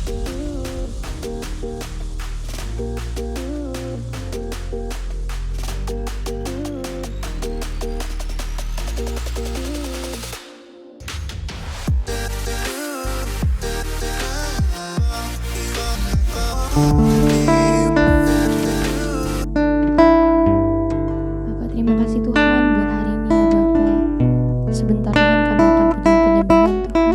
Bapak, terima kasih Tuhan buat hari ini ya Bapak. Sebentar Tuhan kami akan pujian penyembahan Tuhan.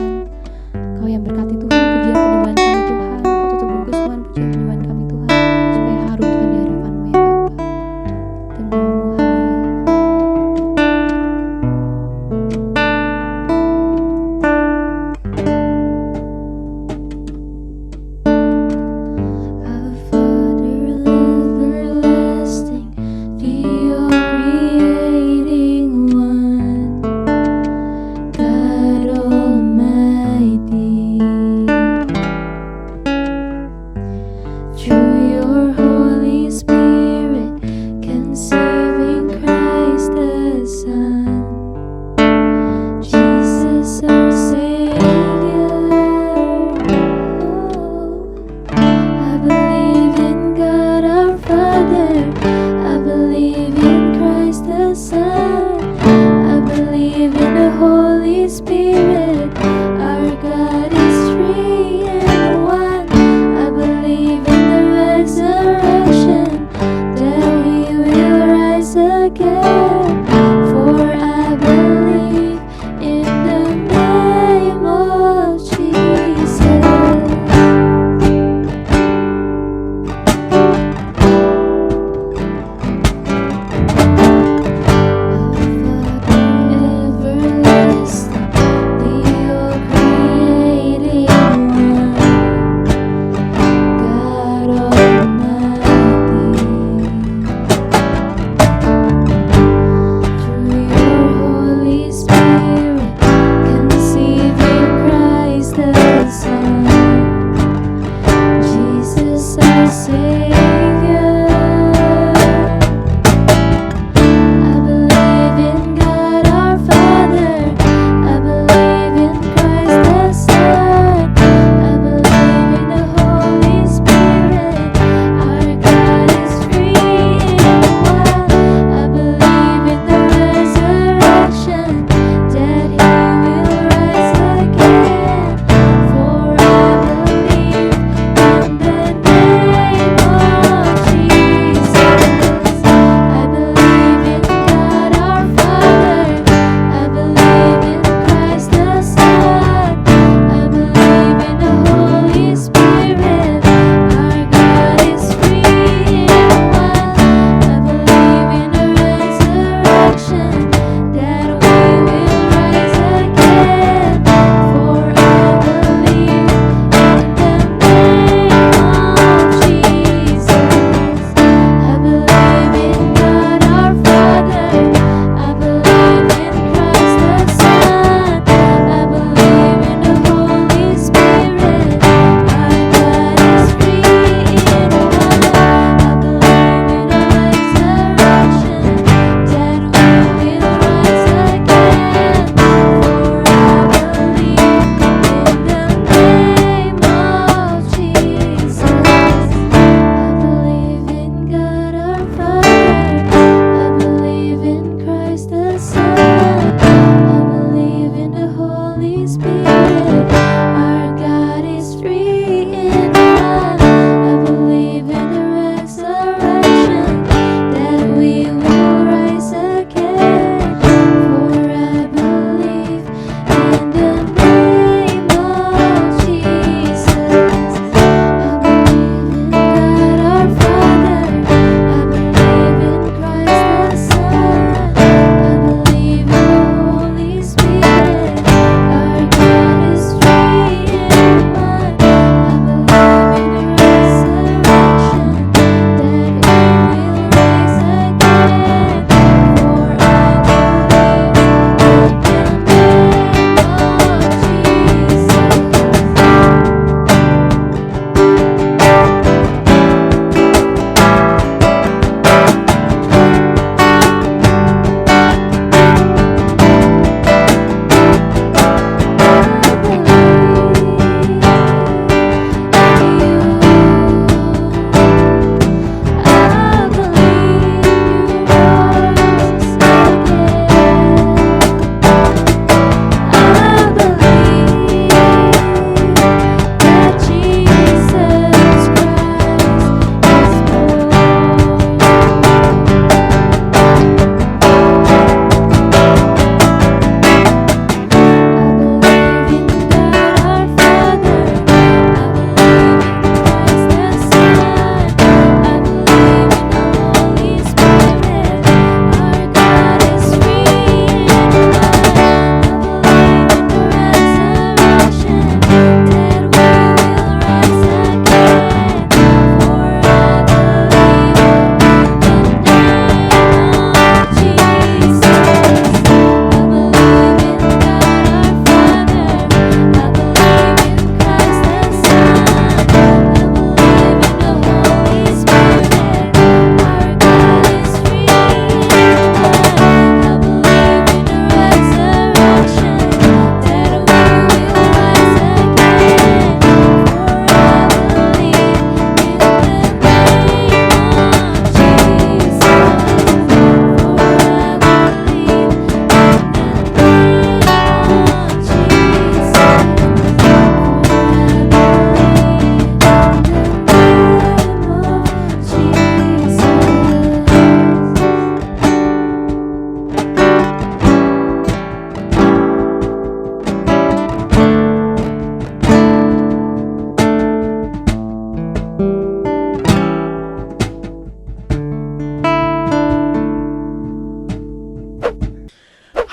Kau yang berkati Tuhan pujian penyembahan kami Tuhan. Kau tutup bungkus Tuhan pujian penyembahan kami Tuhan, supaya harum Tuhan di hadapan-Mu ya Bapak. Dalam nama-Mu, haleluya. I've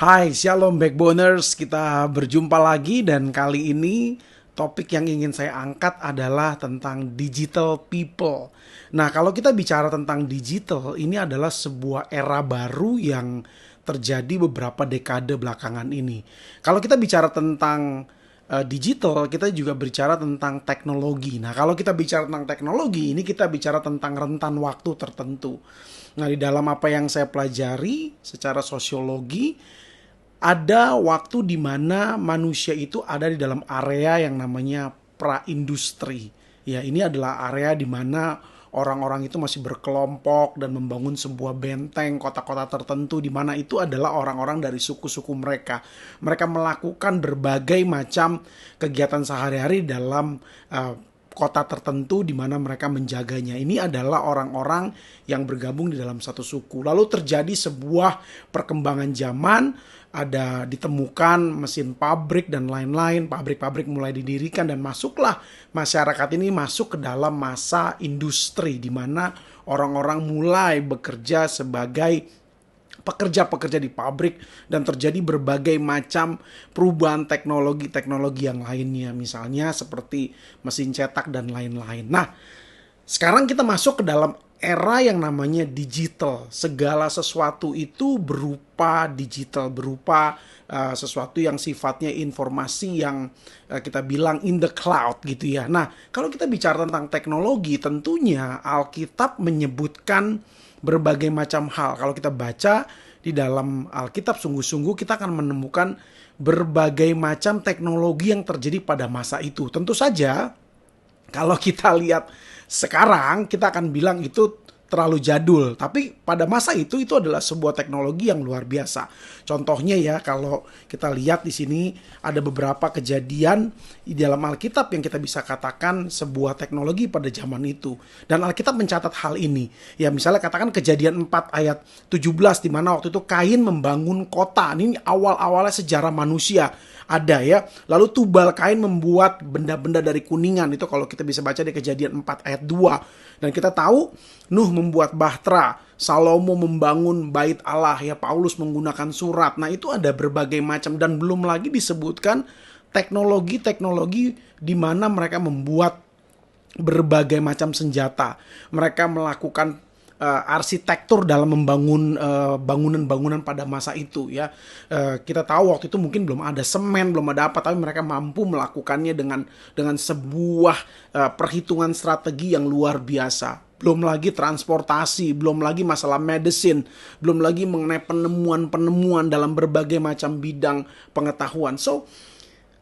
Hai, Shalom Backboners, kita berjumpa lagi dan kali ini topik yang ingin saya angkat adalah tentang digital people. Nah, kalau kita bicara tentang digital, ini adalah sebuah era baru yang terjadi beberapa dekade belakangan ini. Kalau kita bicara tentang digital, kita juga bicara tentang teknologi. Nah, kalau kita bicara tentang teknologi, ini kita bicara tentang rentan waktu tertentu. Nah, di dalam apa yang saya pelajari secara sosiologi, ada waktu di mana manusia itu ada di dalam area yang namanya pra-industri. Ya, ini adalah area di mana orang-orang itu masih berkelompok dan membangun sebuah benteng kota-kota tertentu di mana itu adalah orang-orang dari suku-suku mereka. Mereka melakukan berbagai macam kegiatan sehari-hari dalam kota tertentu di mana mereka menjaganya. Ini adalah orang-orang yang bergabung di dalam satu suku. Lalu terjadi sebuah perkembangan zaman, ada ditemukan mesin pabrik dan lain-lain, pabrik-pabrik mulai didirikan dan masuklah masyarakat ini masuk ke dalam masa industri di mana orang-orang mulai bekerja sebagai pekerja-pekerja di pabrik dan terjadi berbagai macam perubahan teknologi-teknologi yang lainnya, misalnya seperti mesin cetak dan lain-lain. Nah, sekarang kita masuk ke dalam era yang namanya digital. Segala sesuatu itu berupa digital, berupa sesuatu yang sifatnya informasi yang kita bilang in the cloud gitu ya. Nah, kalau kita bicara tentang teknologi, tentunya Alkitab menyebutkan berbagai macam hal. Kalau kita baca di dalam Alkitab sungguh-sungguh kita akan menemukan berbagai macam teknologi yang terjadi pada masa itu. Tentu saja kalau kita lihat sekarang kita akan bilang itu terlalu jadul, tapi pada masa itu adalah sebuah teknologi yang luar biasa. Contohnya ya, kalau kita lihat di sini ada beberapa kejadian di dalam Alkitab yang kita bisa katakan sebuah teknologi pada zaman itu. Dan Alkitab mencatat hal ini. Ya, misalnya katakan Kejadian 4 ayat 17 di mana waktu itu Kain membangun kota. Ini awal-awalnya sejarah manusia. Ada ya. Lalu Tubal Kain membuat benda-benda dari kuningan. Itu kalau kita bisa baca di Kejadian 4 ayat 2. Dan kita tahu Nuh membuat bahtera, Salomo membangun bait Allah, ya Paulus menggunakan surat. Nah, itu ada berbagai macam dan belum lagi disebutkan teknologi-teknologi di mana mereka membuat berbagai macam senjata. Mereka melakukan arsitektur dalam membangun bangunan-bangunan pada masa itu ya. Kita tahu waktu itu mungkin belum ada semen, belum ada apa, tapi mereka mampu melakukannya dengan sebuah perhitungan strategi yang luar biasa. Belum lagi transportasi, belum lagi masalah medicine, belum lagi mengenai penemuan-penemuan dalam berbagai macam bidang pengetahuan. So,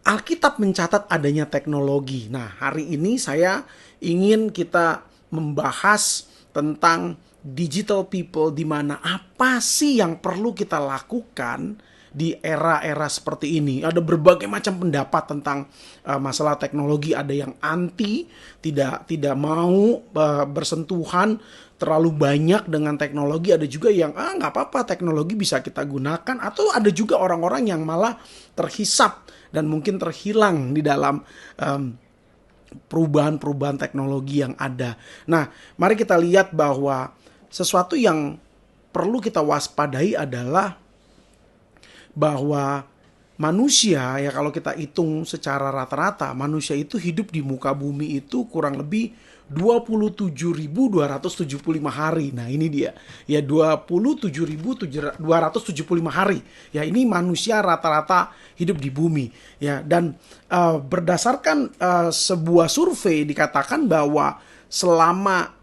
Alkitab mencatat adanya teknologi. Nah, hari ini saya ingin kita membahas tentang digital people, di mana apa sih yang perlu kita lakukan di era-era seperti ini. Ada berbagai macam pendapat tentang masalah teknologi. Ada yang anti, tidak mau bersentuhan terlalu banyak dengan teknologi. Ada juga yang nggak apa-apa, teknologi bisa kita gunakan. Atau ada juga orang-orang yang malah terhisap dan mungkin terhilang di dalam perubahan-perubahan teknologi yang ada. Nah, mari kita lihat bahwa sesuatu yang perlu kita waspadai adalah bahwa manusia, ya kalau kita hitung secara rata-rata, manusia itu hidup di muka bumi itu kurang lebih 27.275 hari. Nah, ini dia. Ya, 27.275 hari. Ya, ini manusia rata-rata hidup di bumi. Ya, dan berdasarkan sebuah survei dikatakan bahwa selama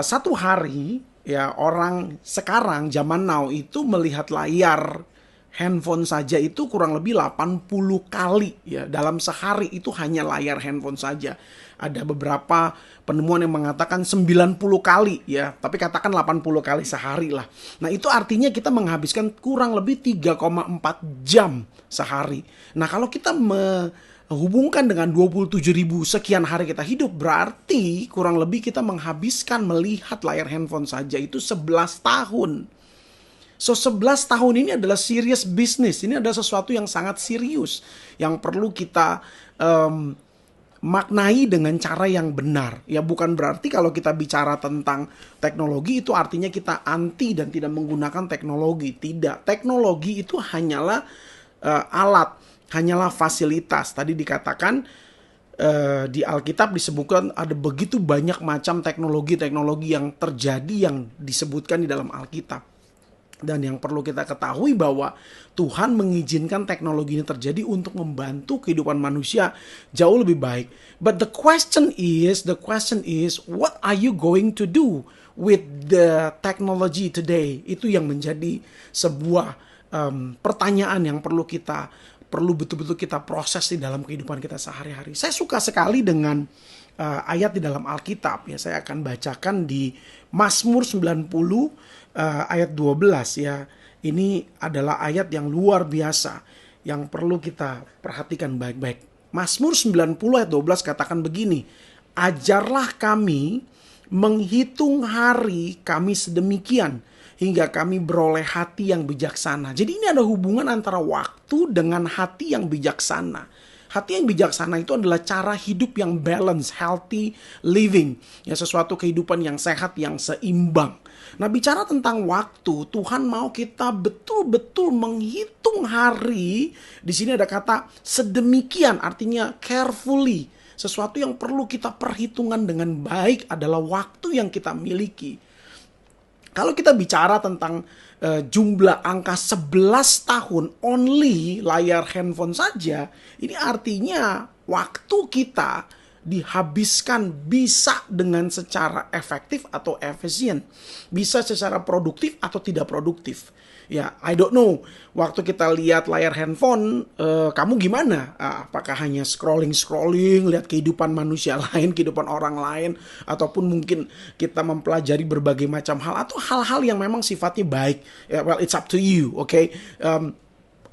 satu hari, ya orang sekarang zaman now itu melihat layar handphone saja itu kurang lebih 80 kali ya, dalam sehari itu hanya layar handphone saja. Ada beberapa penemuan yang mengatakan 90 kali ya, tapi katakan 80 kali sehari lah. Nah, itu artinya kita menghabiskan kurang lebih 3,4 jam sehari. Nah, kalau kita hubungkan dengan 27.000 sekian hari kita hidup, berarti kurang lebih kita menghabiskan melihat layar handphone saja itu 11 tahun. So 11 tahun ini adalah serious business. Ini adalah sesuatu yang sangat serius yang perlu kita maknai dengan cara yang benar. Ya, bukan berarti kalau kita bicara tentang teknologi itu artinya kita anti dan tidak menggunakan teknologi. Tidak, teknologi itu hanyalah alat, hanyalah fasilitas. Tadi dikatakan di Alkitab disebutkan ada begitu banyak macam teknologi-teknologi yang terjadi yang disebutkan di dalam Alkitab. Dan yang perlu kita ketahui bahwa Tuhan mengizinkan teknologi ini terjadi untuk membantu kehidupan manusia jauh lebih baik. But the question is, what are you going to do with the technology today? Itu yang menjadi sebuah pertanyaan yang perlu betul-betul kita proses di dalam kehidupan kita sehari-hari. Saya suka sekali dengan ayat di dalam Alkitab. Ya, saya akan bacakan di Mazmur 90 ayat 12 ya. Ini adalah ayat yang luar biasa yang perlu kita perhatikan baik-baik. Mazmur 90 ayat 12 katakan begini, ajarlah kami menghitung hari kami sedemikian hingga kami beroleh hati yang bijaksana. Jadi ini ada hubungan antara waktu dengan hati yang bijaksana. Hati yang bijaksana itu adalah cara hidup yang balance, healthy living. Ya, sesuatu kehidupan yang sehat, yang seimbang. Nah, bicara tentang waktu, Tuhan mau kita betul-betul menghitung hari. Di sini ada kata sedemikian, artinya carefully. Sesuatu yang perlu kita perhitungkan dengan baik adalah waktu yang kita miliki. Kalau kita bicara tentang jumlah angka 11 tahun only layar handphone saja, ini artinya waktu kita dihabiskan bisa dengan secara efektif atau efisien, bisa secara produktif atau tidak produktif. Ya, I don't know. Waktu kita lihat layar handphone, kamu gimana? Apakah hanya scrolling, lihat kehidupan manusia lain, kehidupan orang lain, ataupun mungkin kita mempelajari berbagai macam hal atau hal-hal yang memang sifatnya baik? Well, it's up to you, okay?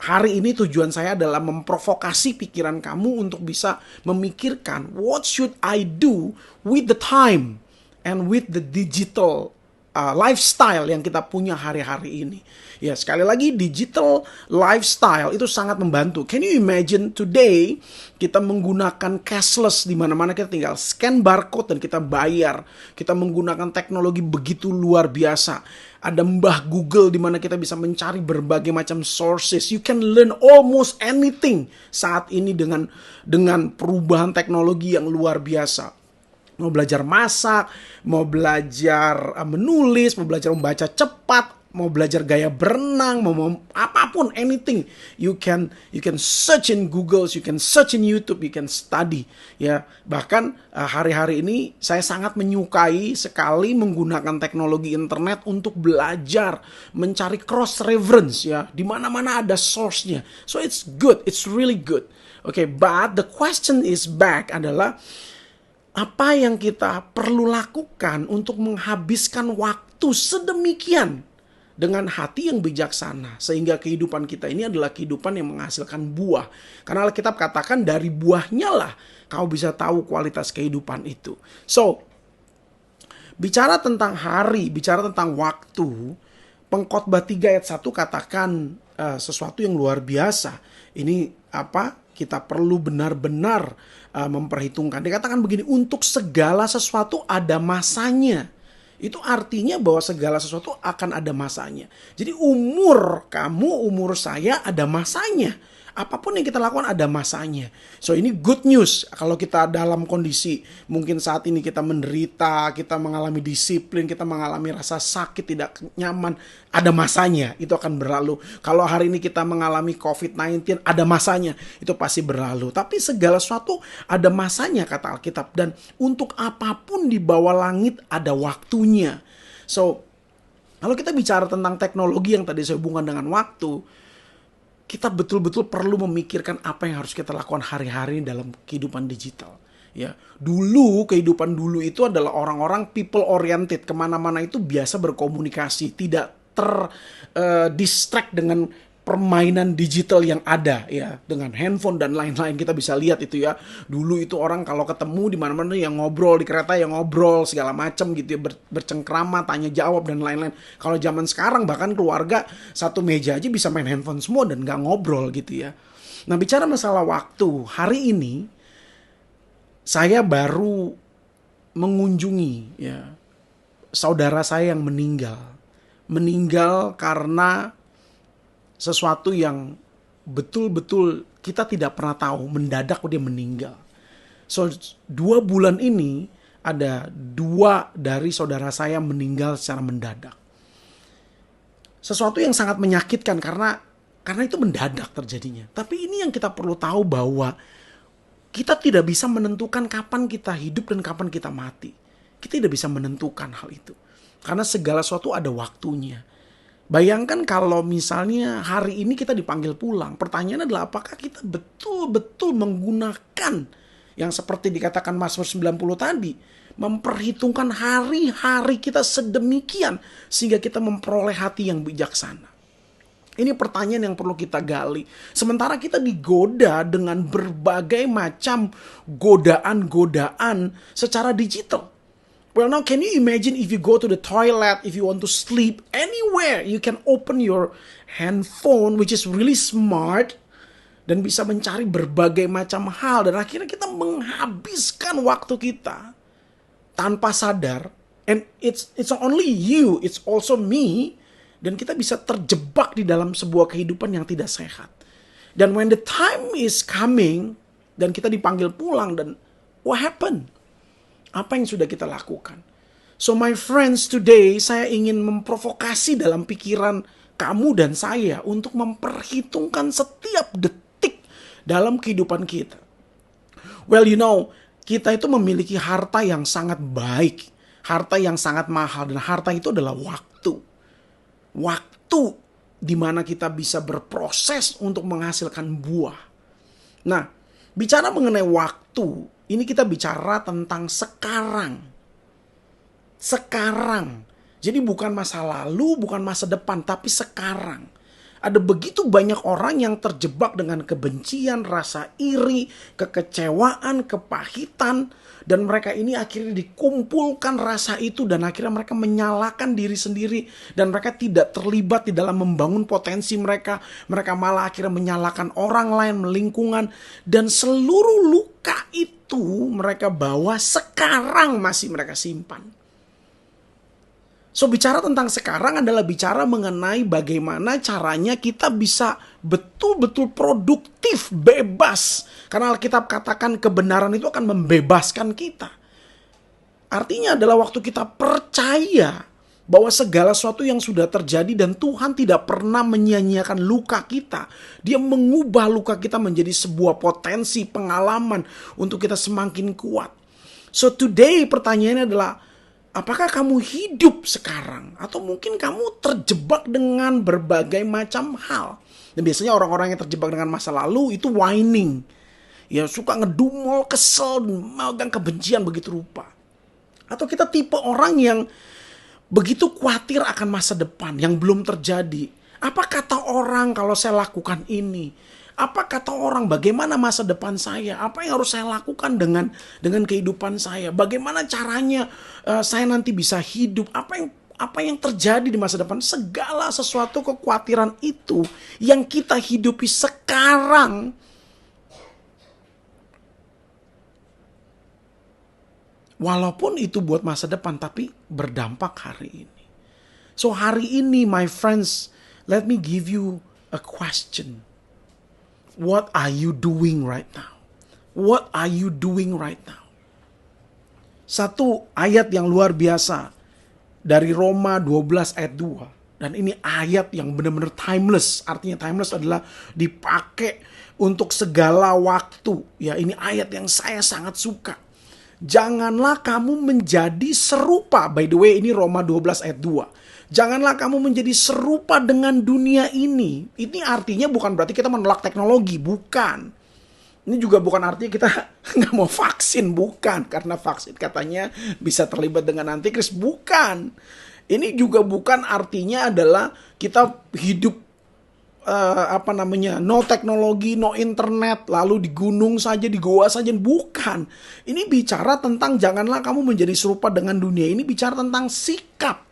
Hari ini tujuan saya adalah memprovokasi pikiran kamu untuk bisa memikirkan what should I do with the time and with the digital lifestyle yang kita punya hari-hari ini. Ya, sekali lagi digital lifestyle itu sangat membantu. Can you imagine today kita menggunakan cashless di mana-mana, kita tinggal scan barcode dan kita bayar. Kita menggunakan teknologi begitu luar biasa. Ada mbah Google di mana kita bisa mencari berbagai macam sources. You can learn almost anything saat ini dengan perubahan teknologi yang luar biasa. Mau belajar masak, mau belajar menulis, mau belajar membaca cepat, mau belajar gaya berenang, mau apapun, anything. You can search in Google, you can search in YouTube, you can study. Ya, bahkan hari-hari ini saya sangat menyukai sekali menggunakan teknologi internet untuk belajar, mencari cross reference ya. Di mana-mana ada source-nya. So it's good, it's really good. Okay, but the question is back adalah apa yang kita perlu lakukan untuk menghabiskan waktu sedemikian dengan hati yang bijaksana. Sehingga kehidupan kita ini adalah kehidupan yang menghasilkan buah. Karena Alkitab katakan dari buahnya lah kau bisa tahu kualitas kehidupan itu. So, bicara tentang hari, bicara tentang waktu, Pengkhotbah 3 ayat 1 katakan sesuatu yang luar biasa. Ini apa? Kita perlu benar-benar memperhitungkan. Dikatakan begini, untuk segala sesuatu ada masanya. Itu artinya bahwa segala sesuatu akan ada masanya. Jadi umur kamu, umur saya ada masanya. Apapun yang kita lakukan ada masanya. So ini good news. Kalau kita dalam kondisi mungkin saat ini kita menderita, kita mengalami disiplin, kita mengalami rasa sakit, tidak nyaman, ada masanya. Itu akan berlalu. Kalau hari ini kita mengalami COVID-19, ada masanya. Itu pasti berlalu. Tapi segala sesuatu ada masanya kata Alkitab. Dan untuk apapun di bawah langit ada waktunya. So kalau kita bicara tentang teknologi yang tadi saya hubungkan dengan waktu, kita betul-betul perlu memikirkan apa yang harus kita lakukan hari-hari dalam kehidupan digital. Ya, dulu kehidupan dulu itu adalah orang-orang people oriented, kemana-mana itu biasa berkomunikasi, tidak distract dengan permainan digital yang ada ya, dengan handphone dan lain-lain. Kita bisa lihat itu ya. Dulu itu orang kalau ketemu di mana-mana yang ngobrol, di kereta yang ngobrol segala macam gitu ya, bercengkrama, tanya jawab dan lain-lain. Kalau zaman sekarang bahkan keluarga satu meja aja bisa main handphone semua dan nggak ngobrol gitu ya. Nah, bicara masalah waktu, hari ini Saya baru mengunjungi ya saudara saya yang meninggal karena sesuatu yang betul-betul kita tidak pernah tahu, mendadak dia meninggal. So 2 bulan ini ada 2 dari saudara saya meninggal secara mendadak. Sesuatu yang sangat menyakitkan karena itu mendadak terjadinya. Tapi ini yang kita perlu tahu, bahwa kita tidak bisa menentukan kapan kita hidup dan kapan kita mati. Kita tidak bisa menentukan hal itu. Karena segala sesuatu ada waktunya. Bayangkan kalau misalnya hari ini kita dipanggil pulang. Pertanyaannya adalah apakah kita betul-betul menggunakan yang seperti dikatakan Mazmur 90 tadi. Memperhitungkan hari-hari kita sedemikian sehingga kita memperoleh hati yang bijaksana. Ini pertanyaan yang perlu kita gali. Sementara kita digoda dengan berbagai macam godaan-godaan secara digital. Well, now can you imagine if you go to the toilet, if you want to sleep anywhere, you can open your handphone, which is really smart, dan bisa mencari berbagai macam hal. Dan akhirnya kita menghabiskan waktu kita tanpa sadar. And it's not only you, it's also me. Dan kita bisa terjebak di dalam sebuah kehidupan yang tidak sehat. Dan when the time is coming, dan kita dipanggil pulang, dan what happened? Apa yang sudah kita lakukan? So my friends, today saya ingin memprovokasi dalam pikiran kamu dan saya untuk memperhitungkan setiap detik dalam kehidupan kita. Well, kita itu memiliki harta yang sangat baik, harta yang sangat mahal, dan harta itu adalah waktu. Waktu di mana kita bisa berproses untuk menghasilkan buah. Nah, bicara mengenai waktu, ini kita bicara tentang sekarang. Sekarang. Jadi bukan masa lalu, bukan masa depan, tapi sekarang. Ada begitu banyak orang yang terjebak dengan kebencian, rasa iri, kekecewaan, kepahitan. Dan mereka ini akhirnya dikumpulkan rasa itu, dan akhirnya mereka menyalahkan diri sendiri. Dan mereka tidak terlibat di dalam membangun potensi mereka. Mereka malah akhirnya menyalahkan orang lain, lingkungan. Dan seluruh luka itu mereka bawa sekarang masih mereka simpan. So bicara tentang sekarang adalah bicara mengenai bagaimana caranya kita bisa betul-betul produktif, bebas. Karena Alkitab katakan kebenaran itu akan membebaskan kita. Artinya adalah waktu kita percaya bahwa segala sesuatu yang sudah terjadi dan Tuhan tidak pernah menyia-nyiakan luka kita. Dia mengubah luka kita menjadi sebuah potensi pengalaman untuk kita semakin kuat. So today pertanyaannya adalah, apakah kamu hidup sekarang? Atau mungkin kamu terjebak dengan berbagai macam hal. Dan biasanya orang-orang yang terjebak dengan masa lalu itu whining. Ya suka ngedumel, kesel, megang kebencian begitu rupa. Atau kita tipe orang yang begitu khawatir akan masa depan yang belum terjadi. Apa kata orang kalau saya lakukan ini? Apa kata orang, bagaimana masa depan saya? Apa yang harus saya lakukan dengan kehidupan saya? Bagaimana caranya saya nanti bisa hidup? Apa yang terjadi di masa depan? Segala sesuatu kekhawatiran itu yang kita hidupi sekarang. Walaupun itu buat masa depan, tapi berdampak hari ini. So hari ini, my friends, let me give you a question. What are you doing right now? What are you doing right now? Satu ayat yang luar biasa dari Roma 12 ayat 2. Dan ini ayat yang benar-benar timeless. Artinya timeless adalah dipakai untuk segala waktu. Ya, ini ayat yang saya sangat suka. Janganlah kamu menjadi serupa. By the way, ini Roma 12 ayat 2. Janganlah kamu menjadi serupa dengan dunia ini. Ini artinya bukan berarti kita menolak teknologi. Bukan. Ini juga bukan artinya kita nggak mau vaksin. Bukan. Karena vaksin katanya bisa terlibat dengan antikris. Bukan. Ini juga bukan artinya adalah kita hidup no teknologi, no internet, lalu di gunung saja, di goa saja. Bukan. Ini bicara tentang janganlah kamu menjadi serupa dengan dunia. Ini bicara tentang sikap.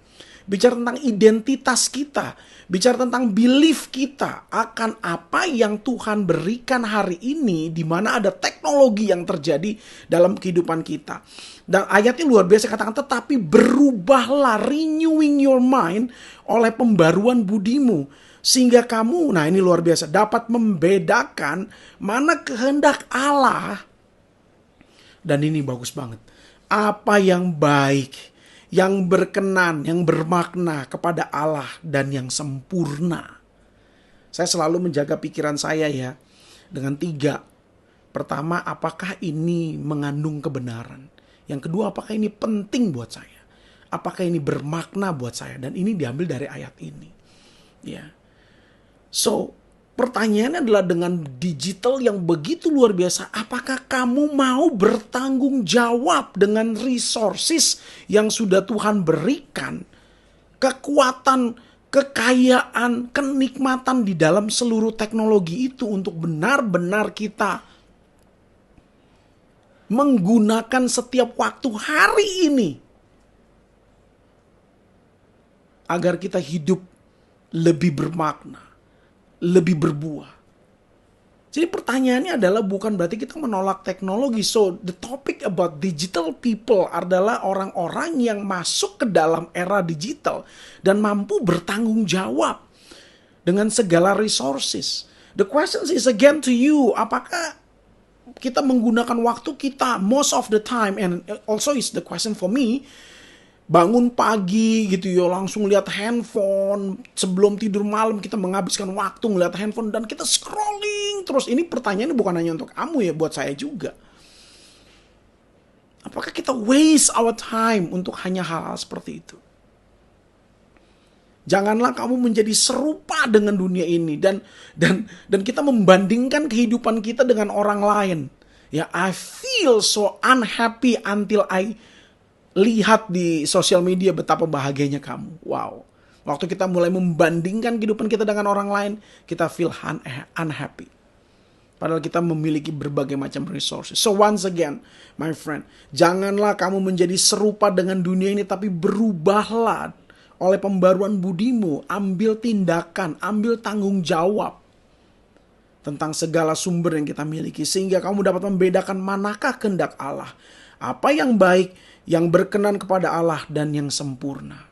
bicara tentang identitas kita, bicara tentang belief kita akan apa yang Tuhan berikan hari ini, di mana ada teknologi yang terjadi dalam kehidupan kita. Dan ayatnya luar biasa, katakan tetapi berubahlah, renewing your mind, oleh pembaruan budimu, sehingga kamu, nah ini luar biasa, dapat membedakan mana kehendak Allah. Dan ini bagus banget, apa yang baik, yang berkenan, yang bermakna kepada Allah, dan yang sempurna. Saya selalu menjaga pikiran saya ya dengan 3. Pertama, apakah ini mengandung kebenaran? Yang kedua, apakah ini penting buat saya? Apakah ini bermakna buat saya? Dan ini diambil dari ayat ini. Ya. So, pertanyaannya adalah dengan digital yang begitu luar biasa, apakah kamu mau bertanggung jawab dengan resources yang sudah Tuhan berikan? Kekuatan, kekayaan, kenikmatan di dalam seluruh teknologi itu untuk benar-benar kita menggunakan setiap waktu hari ini agar kita hidup lebih bermakna, lebih berbuah. Jadi pertanyaannya adalah bukan berarti kita menolak teknologi. So the topic about digital people adalah orang-orang yang masuk ke dalam era digital dan mampu bertanggung jawab dengan segala resources. The question is again to you, apakah kita menggunakan waktu kita most of the time, and also is the question for me, bangun pagi gitu ya, langsung lihat handphone, sebelum tidur malam kita menghabiskan waktu ngeliat handphone dan kita scrolling terus. Ini pertanyaannya bukan hanya untuk kamu ya, buat saya juga. Apakah kita waste our time untuk hanya hal-hal seperti itu? Janganlah kamu menjadi serupa dengan dunia ini dan kita membandingkan kehidupan kita dengan orang lain. Ya, I feel so unhappy until I lihat di sosial media betapa bahagianya kamu. Wow. Waktu kita mulai membandingkan kehidupan kita dengan orang lain, kita feel unhappy. Padahal kita memiliki berbagai macam resources. So once again, my friend, janganlah kamu menjadi serupa dengan dunia ini, tapi berubahlah oleh pembaruan budimu. Ambil tindakan, ambil tanggung jawab tentang segala sumber yang kita miliki, sehingga kamu dapat membedakan manakah kehendak Allah, apa yang baik, yang berkenan kepada Allah, dan yang sempurna.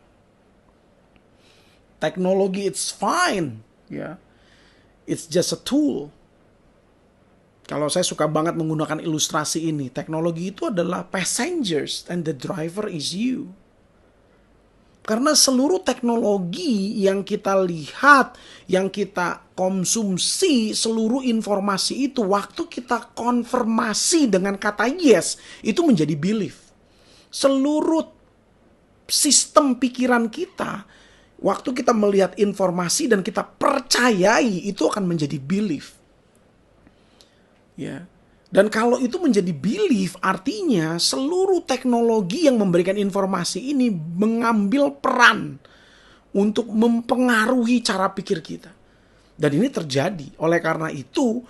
Teknologi it's fine, ya, it's just a tool. Kalau saya suka banget menggunakan ilustrasi ini, teknologi itu adalah passengers and the driver is you. Karena seluruh teknologi yang kita lihat, yang kita konsumsi, seluruh informasi itu, waktu kita konfirmasi dengan kata yes, itu menjadi belief. Seluruh sistem pikiran kita, waktu kita melihat informasi dan kita percayai, itu akan menjadi belief. Ya. Dan kalau itu menjadi belief, artinya seluruh teknologi yang memberikan informasi ini mengambil peran untuk mempengaruhi cara pikir kita. Dan ini terjadi. Oleh karena itu,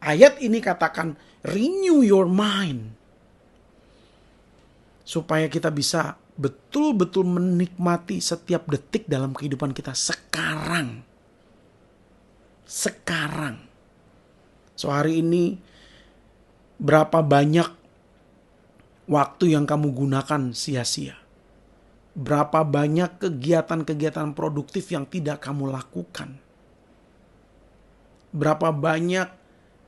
ayat ini katakan, renew your mind. Supaya kita bisa betul-betul menikmati setiap detik dalam kehidupan kita sekarang. Sekarang. So hari ini, berapa banyak waktu yang kamu gunakan sia-sia? Berapa banyak kegiatan-kegiatan produktif yang tidak kamu lakukan? Berapa banyak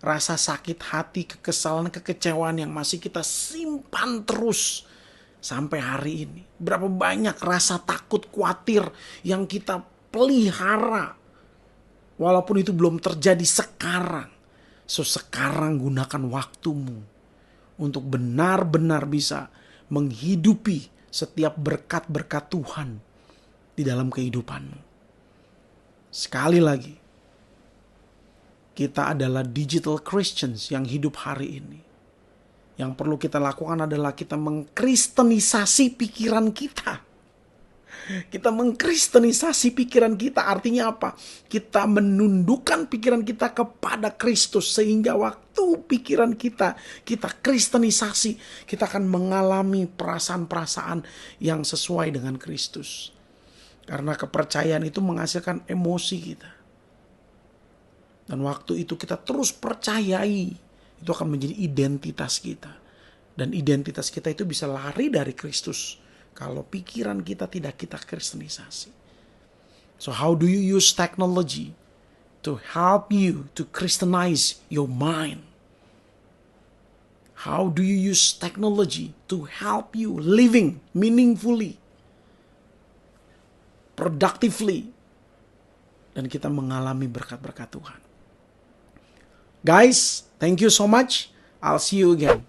rasa sakit hati, kekesalan, kekecewaan yang masih kita simpan terus sampai hari ini? Berapa banyak rasa takut, khawatir yang kita pelihara walaupun itu belum terjadi sekarang? So sekarang gunakan waktumu untuk benar-benar bisa menghidupi setiap berkat-berkat Tuhan di dalam kehidupanmu. Sekali lagi, kita adalah digital Christians yang hidup hari ini. Yang perlu kita lakukan adalah kita mengkristenisasi pikiran kita. Kita mengkristenisasi pikiran kita, artinya apa? Kita menundukkan pikiran kita kepada Kristus, sehingga waktu pikiran kita kristenisasi, kita akan mengalami perasaan-perasaan yang sesuai dengan Kristus. Karena kepercayaan itu menghasilkan emosi kita. Dan waktu itu kita terus percayai, itu akan menjadi identitas kita. Dan identitas kita itu bisa lari dari Kristus kalau pikiran kita tidak kita kristenisasi. So how do you use technology to help you to Christianize your mind? How do you use technology to help you living meaningfully, productively, dan kita mengalami berkat-berkat Tuhan. Guys, thank you so much. I'll see you again.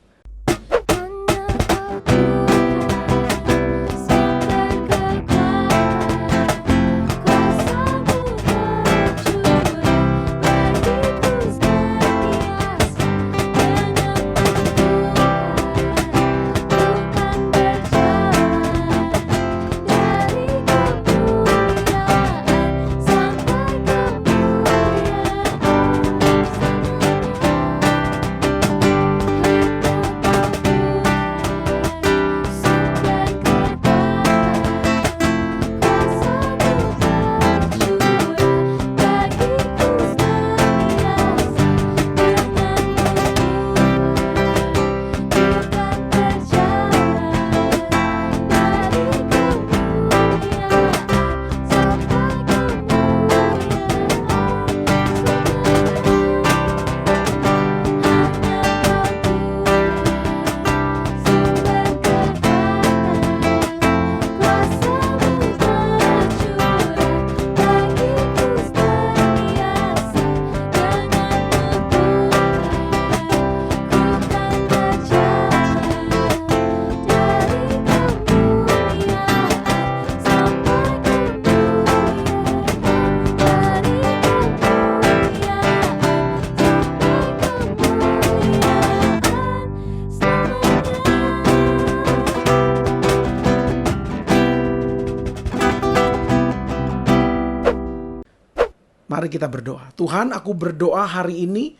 Mari kita berdoa. Tuhan, aku berdoa hari ini,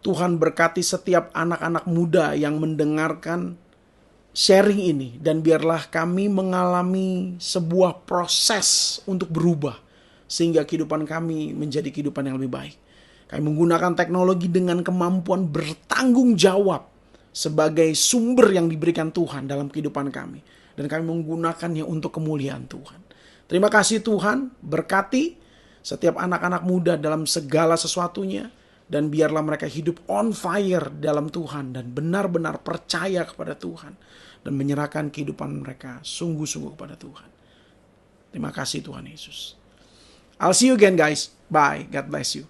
Tuhan berkati setiap anak-anak muda yang mendengarkan sharing ini. Dan biarlah kami mengalami sebuah proses untuk berubah. Sehingga kehidupan kami menjadi kehidupan yang lebih baik. Kami menggunakan teknologi dengan kemampuan bertanggung jawab sebagai sumber yang diberikan Tuhan dalam kehidupan kami. Dan kami menggunakannya untuk kemuliaan Tuhan. Terima kasih Tuhan, berkati setiap anak-anak muda dalam segala sesuatunya. Dan biarlah mereka hidup on fire dalam Tuhan. Dan benar-benar percaya kepada Tuhan. Dan menyerahkan kehidupan mereka sungguh-sungguh kepada Tuhan. Terima kasih Tuhan Yesus. I'll see you again guys. Bye. God bless you.